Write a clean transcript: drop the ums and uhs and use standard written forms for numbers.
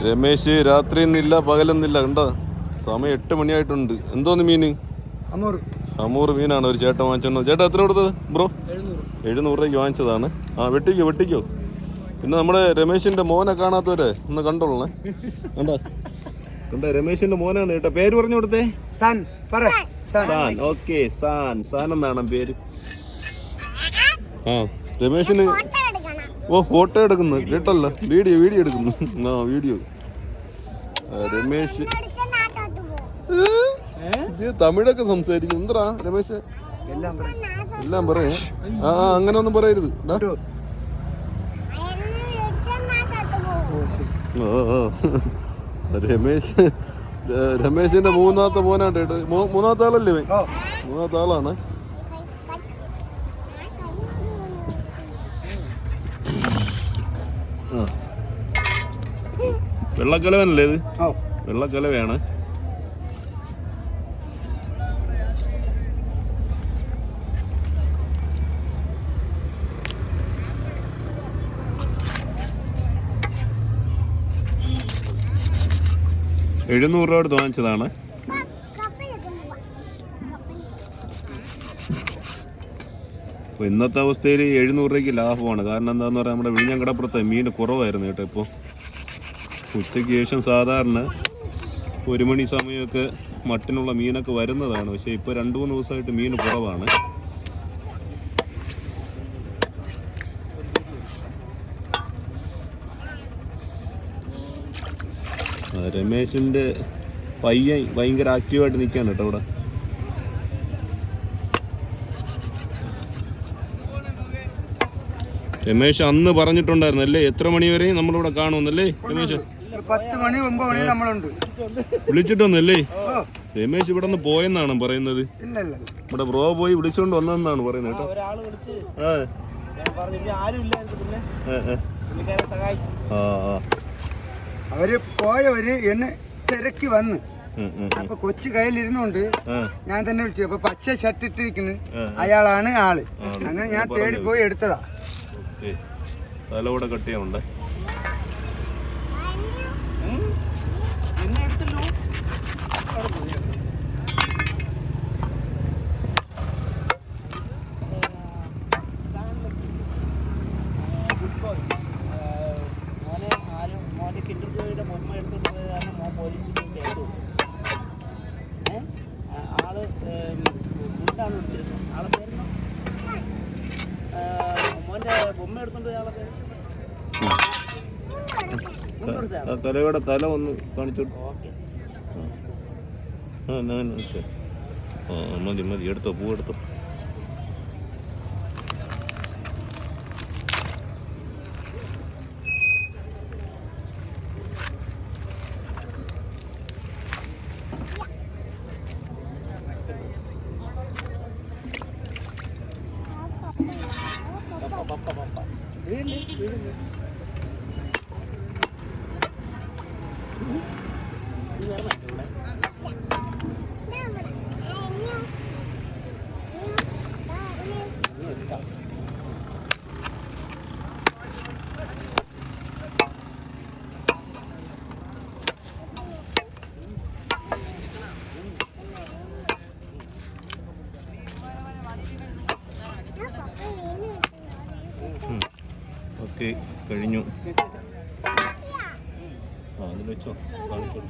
രമേശ് രാത്രി ഒന്നില്ല പകലൊന്നില്ല കണ്ടോ, സമയം 8 മണിയായിട്ടുണ്ട്. എന്തോന്ന് മീന്? അമൂർ മീനാണ് ഒരു ചേട്ടൻ വാങ്ങിച്ചോ. ചേട്ടാ എത്ര കൊടുത്തത് ബ്രോ? 700 രൂപയ്ക്ക് വാങ്ങിച്ചതാണ്. വെട്ടിക്കോ. പിന്നെ നമ്മുടെ രമേശിന്റെ മോനെ കാണാത്തവരെ ഒന്ന് കണ്ടോളണേ. കണ്ട രമേശിന്റെ മോനാണ് കേട്ടോ. പേര് പറഞ്ഞു കൊടുത്തേ. സാൻ. ഓക്കെ, സാൻ എന്നാണ് പേര്. രമേശിന് ഫോട്ടോ എടുക്കുന്നു കേട്ടല്ല, വീഡിയോ എടുക്കുന്നു. വീഡിയോ. രമേശ് തമിഴൊക്കെ സംസാരിക്കും. എന്താ രമേശ് എല്ലാം പറയേ? അങ്ങനെ ഒന്നും പറയരുത്. രമേശിന്റെ മൂന്നാമത്തെ മോനാണ് കേട്ടോ. മൂന്നാമത്തെ ആളല്ലേ? മൂന്നാമത്തെ ആളാണ്. വെള്ളക്കലവനല്ലേ ഇത്? വെള്ളക്കലവയാണ്. $700 കൊടുത്ത് വാങ്ങിച്ചതാണ്. അപ്പോൾ ഇന്നത്തെ അവസ്ഥയിൽ 700 രൂപയ്ക്ക് ലാഭമാണ്. കാരണം എന്താണെന്ന് പറയാൻ നമ്മുടെ വിഴിഞ്ഞം കടപ്പുറത്തെ മീൻ കുറവായിരുന്നു കേട്ടോ. ഇപ്പോൾ ഉച്ചയ്ക്ക് ശേഷം സാധാരണ 1 മണി സമയമൊക്കെ മട്ടിനുള്ള മീനൊക്കെ വരുന്നതാണ്. പക്ഷേ ഇപ്പോൾ 2-3 ദിവസമായിട്ട് മീൻ കുറവാണ്. രമേശിൻ്റെ പയ്യൻ ഭയങ്കര ആക്റ്റീവായിട്ട് നിൽക്കുകയാണ് കേട്ടോ ഇവിടെ. രമേശ് അന്ന് പറഞ്ഞിട്ടുണ്ടായിരുന്നു അല്ലേ, എത്ര മണി വരെ നമ്മളിവിടെ കാണുമെന്നല്ലേ രമേശ്? 10 മണി 9 മണി നമ്മളുണ്ട്. വിളിച്ചിട്ടൊന്നല്ലേ? രമേശ് ഇവിടെ നിന്ന് പോയെന്നാണ് പറയുന്നത്. ഇവിടെ ബ്രോ പോയി വിളിച്ചോണ്ട് വന്നതെന്നാണ് പറയുന്നത് കേട്ടോ. അവര് പോയവര് എന്നെ തിരക്കി വന്ന്, അപ്പൊ കൊച്ചു കയ്യിലിരുന്നോണ്ട് ഞാൻ തന്നെ വിളിച്ചു. അപ്പൊ പച്ച ഷർട്ട് ഇട്ടിരിക്കുന്നു, അയാളാണ് ആള്. അങ്ങനെ ഞാൻ തേടി പോയി എടുത്തതാ. തലകൂടെ കട്ടിയുണ്ട്. തലയുടെ തല ഒന്ന് കാണിച്ചു. മതി എടുത്തോ, പൂവെടുത്തോ. ഓക്കെ, കഴിഞ്ഞു. അതിൽ വെച്ചോ, കാണിച്ചോ.